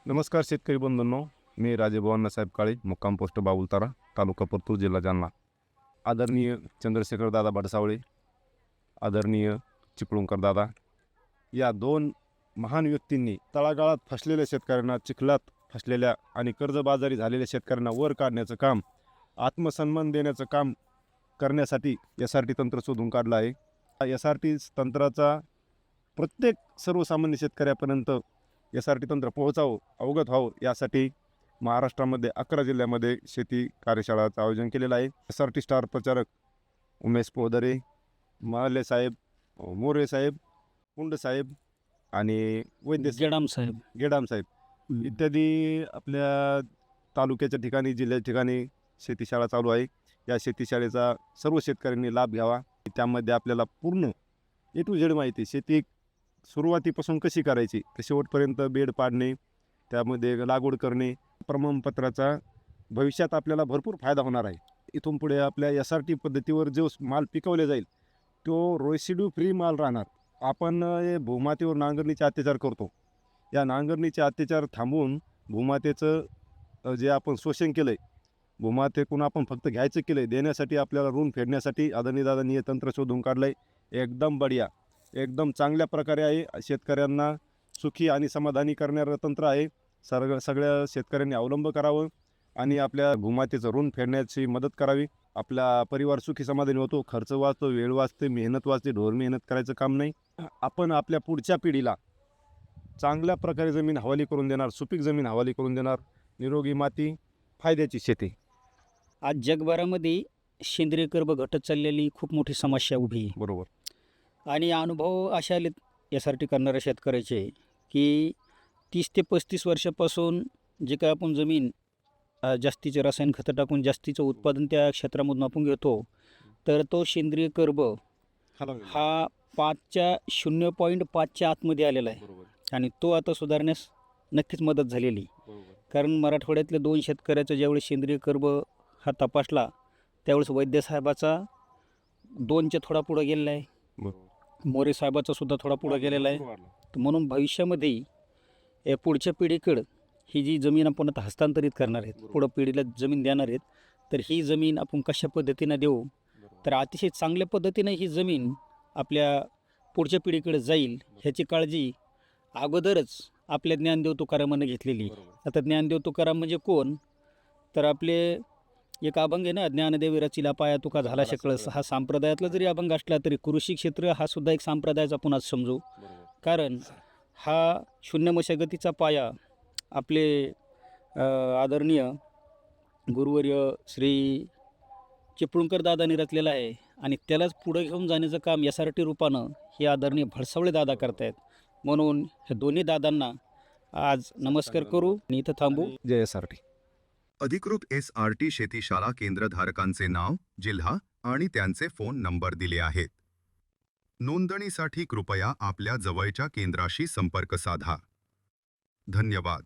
नमस्कार शेतकरी बंधूंनो, मी राजेभाऊ अण्णासाहेब काळे, मुक्काम पोस्ट बाबुलतारा, तालुका परतूर, जिल्हा जालना. आदरणीय चंद्रशेखर दादा भडसावळे, आदरणीय चिपळूणकर दादा, या दोन महान व्यक्तींनी तळागाळात फसलेल्या शेतकऱ्यांना, चिखलात फसलेल्या आणि कर्जबाजारी झालेल्या शेतकऱ्यांना वर काढण्याचं काम, आत्मसन्मान देण्याचं काम करण्यासाठी SRT तंत्र शोधून काढलं आहे. SRT तंत्राचा प्रत्येक सर्वसामान्य शेतकऱ्यापर्यंत SRT तंत्र पोहोचावं, अवगत व्हावं, यासाठी महाराष्ट्रामध्ये 11 जिल्ह्यामध्ये शेती कार्यशाळाचं आयोजन केलेलं आहे. SRT स्टार प्रचारक उमेश पोदरे, माले साहेब, मोरे साहेब, कुंड साहेब आणि वैद्य गेडाम साहेब इत्यादी आपल्या तालुक्याच्या ठिकाणी, जिल्ह्याच्या ठिकाणी शेतीशाळा चालू आहे. या शेतीशाळेचा सर्व शेतकऱ्यांनी लाभ घ्यावा. त्यामध्ये आपल्याला पूर्ण A to Z माहिती, शेती सुरुवातीपासून कशी करायची ते शेवटपर्यंत बेड पाडणे, त्यामध्ये लागवड करणे, प्रमाणपत्राचा भविष्यात आपल्याला भरपूर फायदा होणार आहे. इथून पुढे आपल्या SRT पद्धतीवर जो माल पिकवले जाईल तो रेसिड्यू फ्री माल राहणार. आपण भूमातेवर नांगरणीचे अत्याचार करतो, या नांगरणीचे अत्याचार थांबवून भूमातेचं जे आपण शोषण केलं आहे, भूमातेकडून आपण फक्त घ्यायचं केलं आहे, देण्यासाठी आपल्याला ऋण फेडण्यासाठी आदरणीय दादांनी हे तंत्र शोधून काढलं आहे. एकदम बढिया, एकदम चांगल्या प्रकारे आहे. शेतकऱ्यांना सुखी आणि समाधानी करणारं तंत्र आहे. सगळ्या शेतकऱ्यांनी अवलंब करावं आणि आपल्या भूमातेचं ऋण फेडण्याची मदत करावी. आपला परिवार सुखी समाधानी होतो, खर्च वाचतो, वेळ वाचते, मेहनत वाचते, ढोर मेहनत करायचं काम नाही. आपण आपल्या पुढच्या पिढीला चांगल्या प्रकारे जमीन हवाली करून देणार, सुपीक जमीन हवाली करून देणार. निरोगी माती, फायद्याची शेती. आज जगभरामध्ये सेंद्रिय कर्ब घटत चाललेली खूप मोठी समस्या उभी आहे. बरोबर. आणि अनुभव असे आले SRT करणाऱ्या शेतकऱ्याचे की 30 ते 35 वर्षापासून जे काय आपण जमीन जास्तीचे रासायनिक खतं टाकून जास्तीचं उत्पादन त्या क्षेत्रामधून आपण घेतो, तर तो सेंद्रिय कर्ब हा 0.5च्या आतमध्ये आलेला आहे. आणि तो आता सुधारण्यास नक्कीच मदत झालेली. कारण मराठवाड्यातल्या 2 शेतकऱ्याचा ज्यावेळेस सेंद्रिय कर्ब हा तपासला त्यावेळेस वैद्य साहेबाचा 2च्या थोडा पुढं गेलेला आहे, मोरे साहेबाचा सुद्धा थोडा पुढं गेलेला आहे. तर म्हणून भविष्यामध्ये पुढच्या पिढीकडं ही जी जमीन आपण आता हस्तांतरित करणार आहेत, पुढं पिढीला जमीन देणार आहेत, तर ही जमीन आपण कशा पद्धतीनं देऊ तर अतिशय चांगल्या पद्धतीनं ही जमीन आपल्या पुढच्या पिढीकडे जाईल ह्याची काळजी अगोदरच आपल्या ज्ञानदेव तुकारामानं घेतलेली. आता ज्ञानदेव तुकाराम म्हणजे कोण, तर आपले एक अभंग आहे ना, ज्ञानदेव रचिला पाया तुका झाला शकळस. हा संप्रदायातला जरी अभंग असला तरी कृषी क्षेत्र हा सुद्धा एक संप्रदायाचा आपण आज समजू. कारण हा शून्य मशागतीचा पाया आपले आदरणीय गुरुवर्य श्री चिपळूणकर दादांनी रचलेला आहे. आणि त्यालाच पुढे घेऊन जाण्याचं काम SRT रूपानं हे आदरणीय भडसावळे दादा करतायत. म्हणून हे दोन्ही दादांना आज नमस्कार करू आणि इथं थांबू. जय SRT. अधिकृत SRT शेतीशाळा केंद्रधारकांचे नाव, जिल्हा आणि त्यांचे फोन नंबर दिले आहेत. नोंदणीसाठी कृपया आपल्या जवळच्या केंद्राशी संपर्क साधा. धन्यवाद.